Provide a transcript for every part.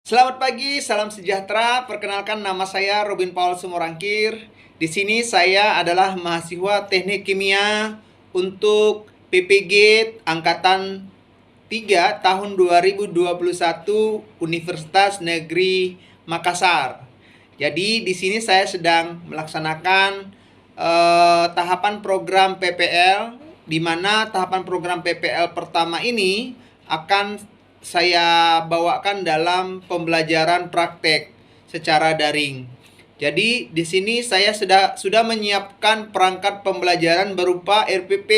Selamat pagi, salam sejahtera. Perkenalkan nama saya Robin Paul Sumorangkir. Di sini saya adalah mahasiswa Teknik Kimia untuk PPG angkatan 3 tahun 2021 Universitas Negeri Makassar. Jadi di sini saya sedang melaksanakan tahapan program PPL, di mana tahapan program PPL pertama ini akan saya bawakan dalam pembelajaran praktek secara daring. Jadi di sini saya sudah menyiapkan perangkat pembelajaran berupa RPP,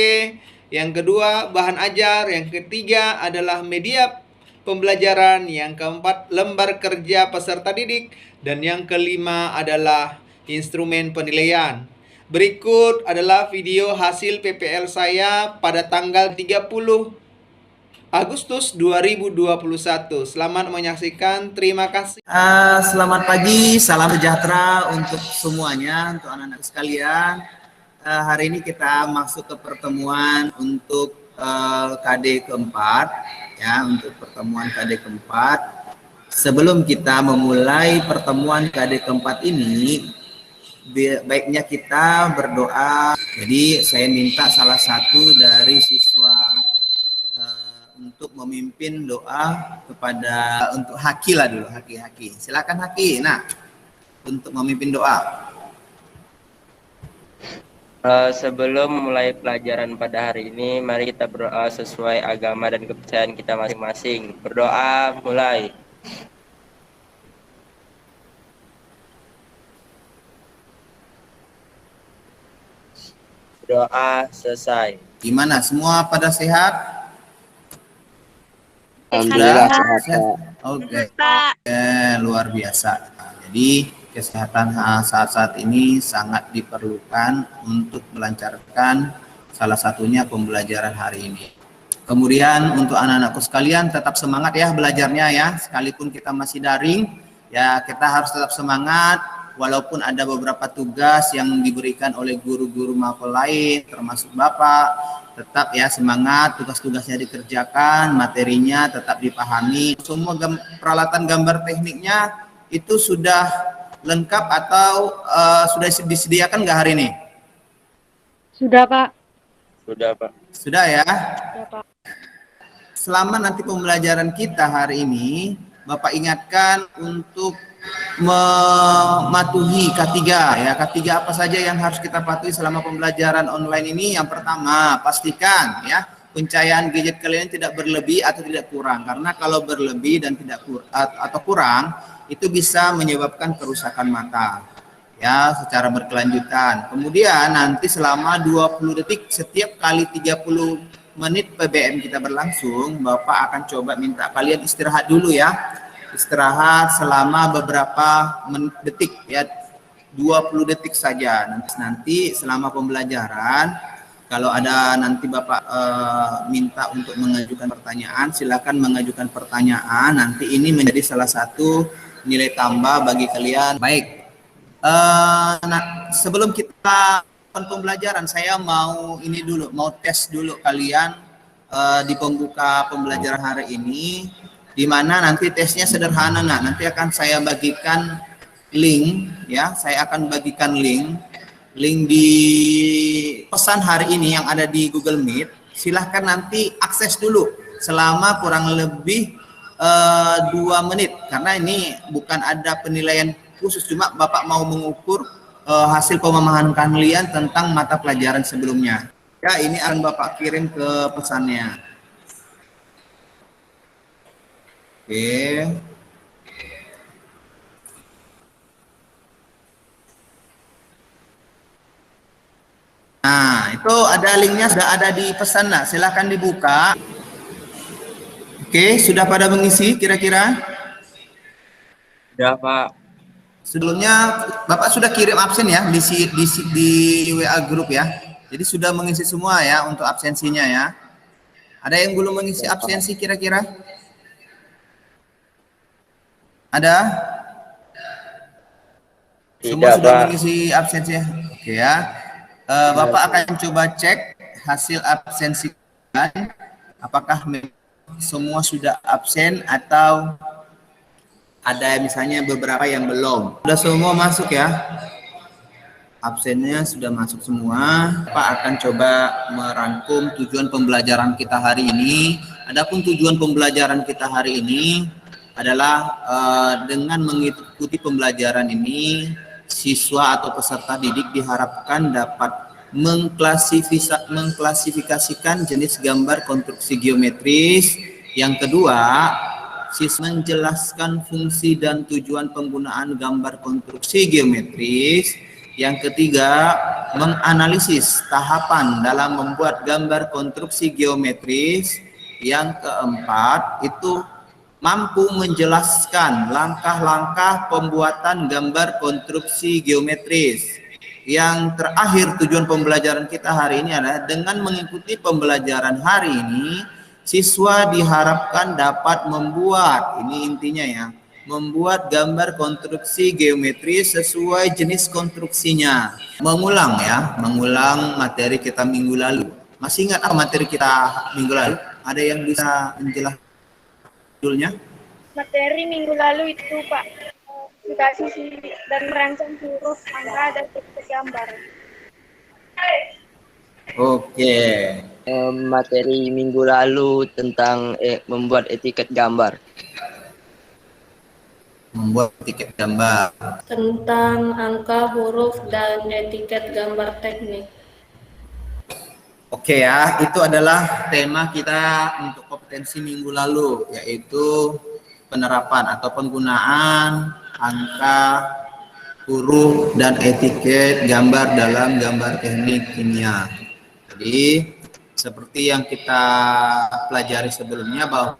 yang kedua bahan ajar, yang ketiga adalah media pembelajaran, yang keempat lembar kerja peserta didik, dan yang kelima adalah instrumen penilaian. Berikut adalah video hasil PPL saya pada tanggal 30 Agustus 2021. Selamat menyaksikan, terima kasih. Selamat pagi, salam sejahtera untuk semuanya, untuk anak-anak sekalian. Hari ini kita masuk ke pertemuan untuk KD keempat, ya, untuk pertemuan KD keempat. Sebelum kita memulai pertemuan KD keempat ini, baiknya kita berdoa. Jadi saya minta salah satu dari siswa untuk memimpin doa kepada untuk Haki lah dulu, Haki. Silakan Haki. Nah, untuk memimpin doa. Sebelum mulai pelajaran pada hari ini, mari kita berdoa sesuai agama dan kepercayaan kita masing-masing. Berdoa mulai. Doa selesai. Gimana? Semua pada sehat? Alhamdulillah sehat. Oke. Luar biasa. Jadi kesehatan saat-saat ini sangat diperlukan untuk melancarkan salah satunya pembelajaran hari ini. Kemudian untuk anak-anakku sekalian tetap semangat ya belajarnya ya, sekalipun kita masih daring ya, kita harus tetap semangat walaupun ada beberapa tugas yang diberikan oleh guru-guru mapel lain termasuk Bapak. Tetap ya semangat, tugas-tugasnya dikerjakan, materinya tetap dipahami. Semua peralatan gambar tekniknya itu sudah lengkap atau sudah disediakan nggak hari ini? Sudah, Pak. Sudah, Pak. Sudah ya? Sudah, Pak. Selama nanti pembelajaran kita hari ini, Bapak ingatkan untuk mematuhi K3 ya. K3 apa saja yang harus kita patuhi selama pembelajaran online ini? Yang pertama, pastikan ya pencahayaan gadget kalian tidak berlebih atau tidak kurang, karena kalau berlebih dan tidak kurang itu bisa menyebabkan kerusakan mata ya secara berkelanjutan. Kemudian nanti selama 20 detik setiap kali 30 menit PBM kita berlangsung, Bapak akan coba minta kalian istirahat dulu ya. Istirahat selama beberapa detik ya, 20 detik saja. Nanti selama pembelajaran kalau ada nanti Bapak minta untuk mengajukan pertanyaan, silakan mengajukan pertanyaan. Nanti ini menjadi salah satu nilai tambah bagi kalian. Baik. Nah, sebelum kita pembelajaran, saya mau tes dulu kalian di pembuka pembelajaran hari ini. Di mana nanti tesnya sederhana, nanti akan saya bagikan link ya, saya akan bagikan link di pesan hari ini yang ada di Google Meet. Silahkan nanti akses dulu selama kurang lebih 2 menit, karena ini bukan ada penilaian khusus, cuma Bapak mau mengukur hasil pemahaman kalian tentang mata pelajaran sebelumnya ya. Ini akan Bapak kirim ke pesannya. Oke. Nah, itu ada linknya, sudah ada di pesan. Nah, silahkan dibuka. Oke, sudah pada mengisi kira-kira? Sudah, Pak. Sebelumnya Bapak sudah kirim absen ya di WA grup ya. Jadi sudah mengisi semua ya untuk absensinya ya. Ada yang belum mengisi absensi kira-kira? Ada? Semua sudah mengisi absensi ya? Oke ya. Bapak akan coba cek hasil absensi apakah semua sudah absen atau Ada misalnya beberapa yang belum. Sudah semua masuk ya? Absennya sudah masuk semua. Pak akan coba merangkum tujuan pembelajaran kita hari ini. Adapun tujuan pembelajaran kita hari ini adalah dengan mengikuti pembelajaran ini, siswa atau peserta didik diharapkan dapat mengklasifikasikan jenis gambar konstruksi geometris. Yang kedua, siswa menjelaskan fungsi dan tujuan penggunaan gambar konstruksi geometris. Yang ketiga, menganalisis tahapan dalam membuat gambar konstruksi geometris. Yang keempat, itu mampu menjelaskan langkah-langkah pembuatan gambar konstruksi geometris. Yang terakhir, tujuan pembelajaran kita hari ini adalah dengan mengikuti pembelajaran hari ini, siswa diharapkan dapat membuat, ini intinya ya, membuat gambar konstruksi geometri sesuai jenis konstruksinya. Mengulang ya, mengulang materi kita minggu lalu. Masih ingat apa materi kita minggu lalu? Ada yang bisa menjelaskan judulnya? Materi minggu lalu itu Pak, aplikasi dan merancang huruf, angka, dan titik gambar. Oke. Materi minggu lalu tentang membuat etiket gambar. Membuat etiket gambar. Tentang angka, huruf, dan etiket gambar teknik. Oke ya, itu adalah tema kita untuk kompetensi minggu lalu, yaitu penerapan atau penggunaan angka, huruf, dan etiket gambar dalam gambar teknik kimia. Jadi, seperti yang kita pelajari sebelumnya bahwa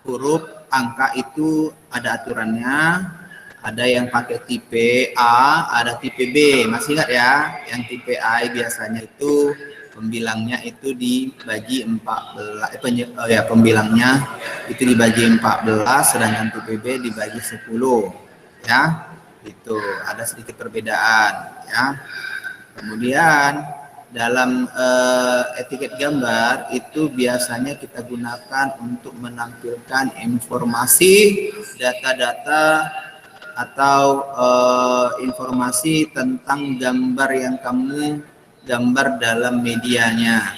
huruf, angka itu ada aturannya, ada yang pakai tipe A, ada tipe B. Masih ingat ya? Yang tipe A biasanya itu pembilangnya itu dibagi 14, pembilangnya itu dibagi 14, sedangkan tipe B dibagi 10, ya. Itu ada sedikit perbedaan, ya. Kemudian dalam etiket gambar itu biasanya kita gunakan untuk menampilkan informasi, data-data atau informasi tentang gambar yang kamu gambar dalam medianya.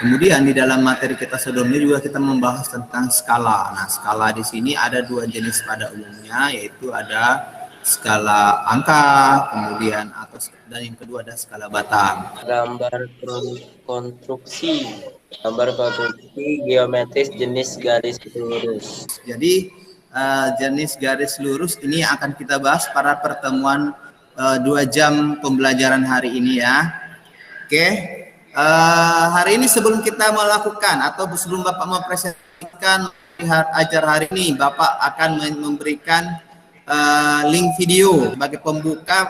Kemudian di dalam materi kita sebelumnya juga kita membahas tentang skala. Nah, skala di sini ada dua jenis pada umumnya, yaitu ada skala angka, kemudian dan yang kedua ada skala batang. Gambar konstruksi geometris jenis garis lurus. Jadi jenis garis lurus ini akan kita bahas pada pertemuan 2 jam pembelajaran hari ini ya. Oke, hari ini sebelum kita melakukan atau sebelum Bapak mempresentasikan ajar hari ini, Bapak akan memberikan link video sebagai pembuka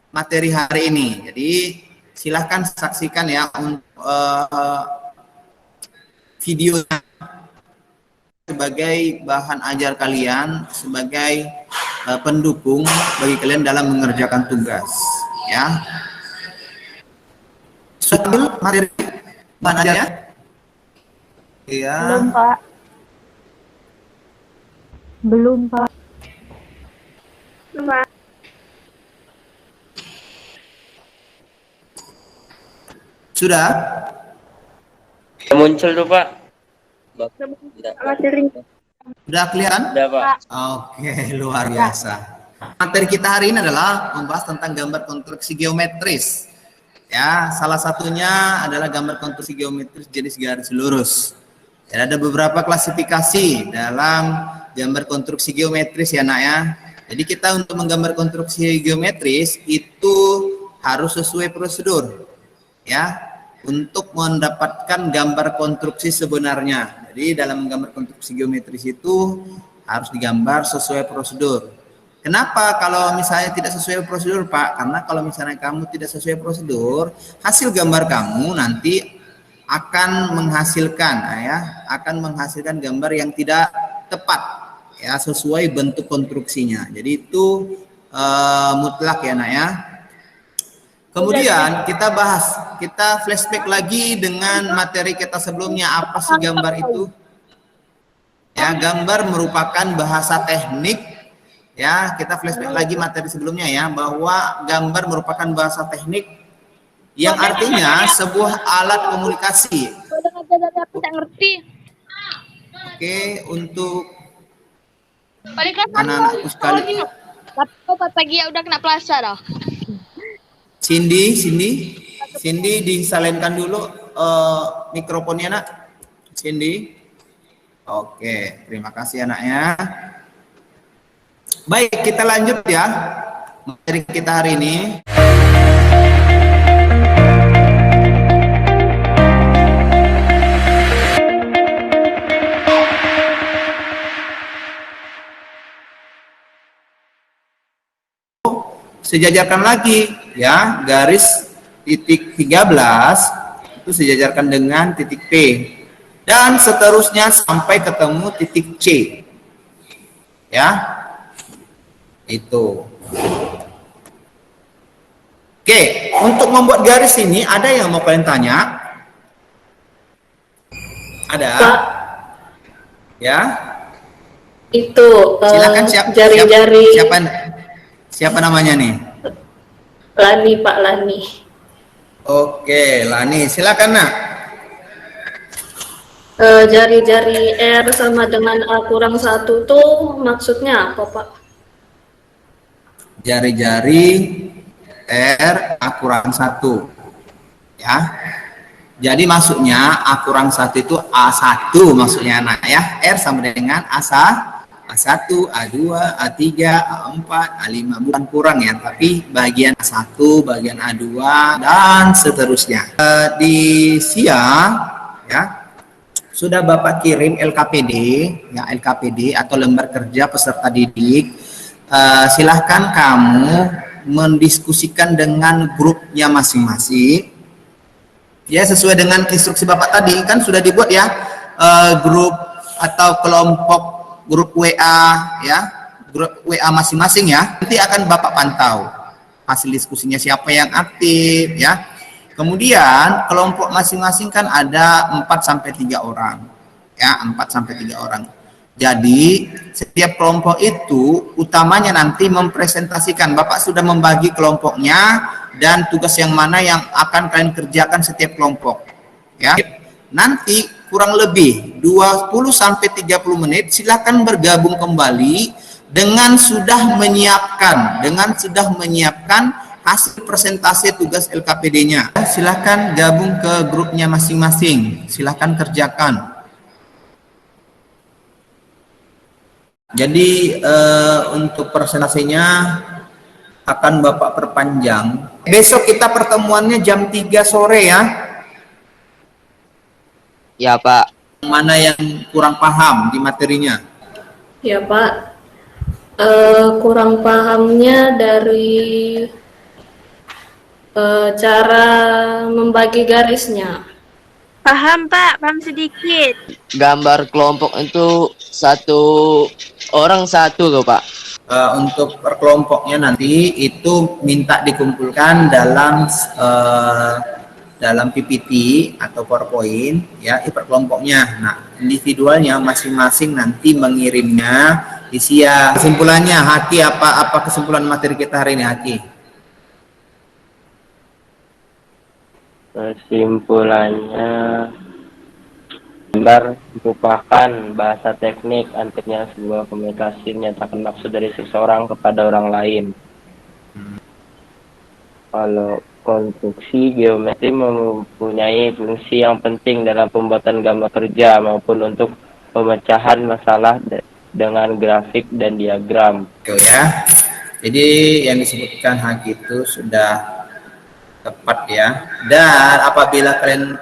materi hari ini. Jadi silahkan saksikan ya videonya sebagai bahan ajar kalian, sebagai pendukung bagi kalian dalam mengerjakan tugas, ya. Sudah materi bahan ajarnya? Iya. Belum Pak. Belum Pak. Sudah? Muncul tuh Pak. Materi. Sudah kelihatan? Udah Pak. Oke, luar biasa. Materi kita hari ini adalah membahas tentang gambar konstruksi geometris. Ya, salah satunya adalah gambar konstruksi geometris jenis garis lurus. Ya, ada beberapa klasifikasi dalam gambar konstruksi geometris ya nak ya. Jadi kita untuk menggambar konstruksi geometris itu harus sesuai prosedur ya untuk mendapatkan gambar konstruksi sebenarnya. Jadi dalam menggambar konstruksi geometris itu harus digambar sesuai prosedur. Kenapa kalau misalnya tidak sesuai prosedur Pak? Karena kalau misalnya kamu tidak sesuai prosedur, hasil gambar kamu nanti akan menghasilkan gambar yang tidak tepat ya sesuai bentuk konstruksinya. Jadi itu mutlak ya nak ya. Kemudian kita flashback lagi dengan materi kita sebelumnya. Apa sih gambar itu? Ya, gambar merupakan bahasa teknik Ya, kita flashback lagi materi sebelumnya ya, bahwa gambar merupakan bahasa teknik yang artinya sebuah alat komunikasi. Tidak ngerti. Oke, untuk Balikan anak-anakku sekali. Tapi pagi ya udah kena plaza dah. Cindy disalenkan dulu mikrofonnya nak. Cindy. Oke, terima kasih anaknya. Baik, kita lanjut ya materi kita hari ini. Sejajarkan lagi ya, garis titik 13 itu sejajarkan dengan titik P dan seterusnya sampai ketemu titik C ya. Itu. Oke, untuk membuat garis ini ada yang mau kalian tanya? Ada? Pak, Ya. itu Silakan jari-jari siapa namanya nih? Lani, Pak Lani. Oke, Lani, silakan nak. Jari-jari R sama dengan A kurang 1 tuh maksudnya apa, Pak? Jari-jari R A kurang 1 ya. Jadi maksudnya A kurang 1 itu A1 maksudnya anak ya. R sama dengan A1, A2, A3, A4, A5, bukan kurang ya, tapi bagian A1, bagian A2 dan seterusnya. Di siang ya sudah Bapak kirim LKPD ya, LKPD atau lembar kerja peserta didik. Silahkan kamu mendiskusikan dengan grupnya masing-masing ya, sesuai dengan instruksi Bapak tadi kan sudah dibuat ya, grup atau kelompok grup WA ya, grup WA masing-masing ya. Nanti akan Bapak pantau hasil diskusinya siapa yang aktif ya. Kemudian kelompok masing-masing kan ada 4-3 orang ya, 4-3 orang. Jadi setiap kelompok itu utamanya nanti mempresentasikan, Bapak sudah membagi kelompoknya dan tugas yang mana yang akan kalian kerjakan setiap kelompok ya. Nanti kurang lebih 20-30 menit silakan bergabung kembali dengan sudah menyiapkan hasil presentasi tugas LKPD-nya. Silakan gabung ke grupnya masing-masing, silakan kerjakan. Jadi untuk presentasinya akan Bapak perpanjang. Besok kita pertemuannya jam 3 sore ya. Ya, Pak. Mana yang kurang paham di materinya? Ya, Pak. Kurang pahamnya dari cara membagi garisnya. Paham Pak, paham sedikit. Gambar kelompok itu satu orang satu loh, Pak. Untuk per kelompoknya nanti itu minta dikumpulkan dalam PPT atau PowerPoint ya, per kelompoknya. Nah, individualnya masing-masing nanti mengirimnya di siang. Kesimpulannya, Haki, apa kesimpulan materi kita hari ini, Haki? Kesimpulannya, gambar merupakan bahasa teknik, artinya sebuah komunikasi menyatakan maksud dari seseorang kepada orang lain. Kalau konstruksi geometri mempunyai fungsi yang penting dalam pembuatan gambar kerja maupun untuk pemecahan masalah dengan grafik dan diagram. Oke ya. Jadi yang disebutkan Haki itu sudah tepat ya. Dan apabila kalian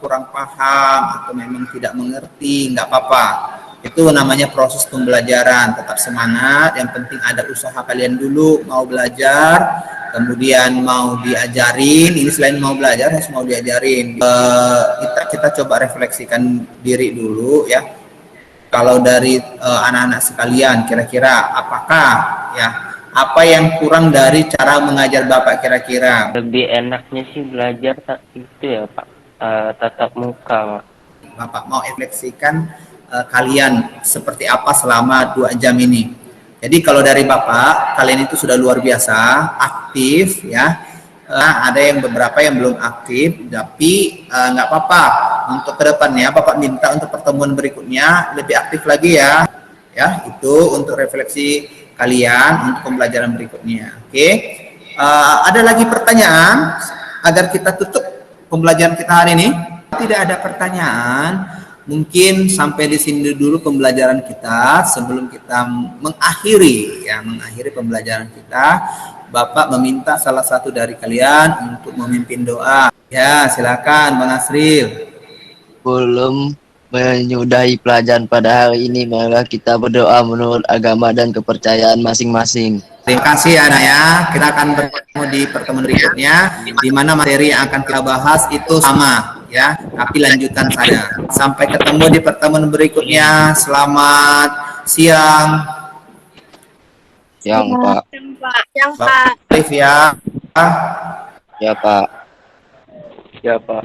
kurang paham atau memang tidak mengerti, nggak apa-apa. Itu namanya proses pembelajaran. Tetap semangat. Yang penting ada usaha kalian dulu mau belajar, kemudian mau diajarin. Ini selain mau belajar harus mau diajarin. Kita coba refleksikan diri dulu ya. Kalau dari anak-anak sekalian, kira-kira apakah ya? Apa yang kurang dari cara mengajar Bapak kira-kira? Lebih enaknya sih belajar itu ya, Pak, tatap muka, Pak. Bapak mau refleksikan kalian seperti apa selama 2 jam ini. Jadi kalau dari Bapak, kalian itu sudah luar biasa, aktif ya. Ada yang beberapa yang belum aktif, tapi nggak apa-apa. Untuk kedepannya, Bapak minta untuk pertemuan berikutnya lebih aktif lagi ya. Ya, itu untuk refleksi kalian untuk pembelajaran berikutnya. Oke. Ada lagi pertanyaan agar kita tutup pembelajaran kita hari ini? Tidak ada pertanyaan. Mungkin sampai di sini dulu pembelajaran kita sebelum kita mengakhiri pembelajaran kita. Bapak meminta salah satu dari kalian untuk memimpin doa. Ya, silakan Bang Asril. Belum menyudahi pelajaran pada hari ini, marilah kita berdoa menurut agama dan kepercayaan masing-masing. Terima kasih anak ya. Kita akan bertemu di pertemuan berikutnya, di mana materi yang akan kita bahas itu sama ya, tapi lanjutan saja. Sampai ketemu di pertemuan berikutnya. Selamat siang. Yang Pak. Yang Bapak Arif ya. Ya Pak. Ya Pak.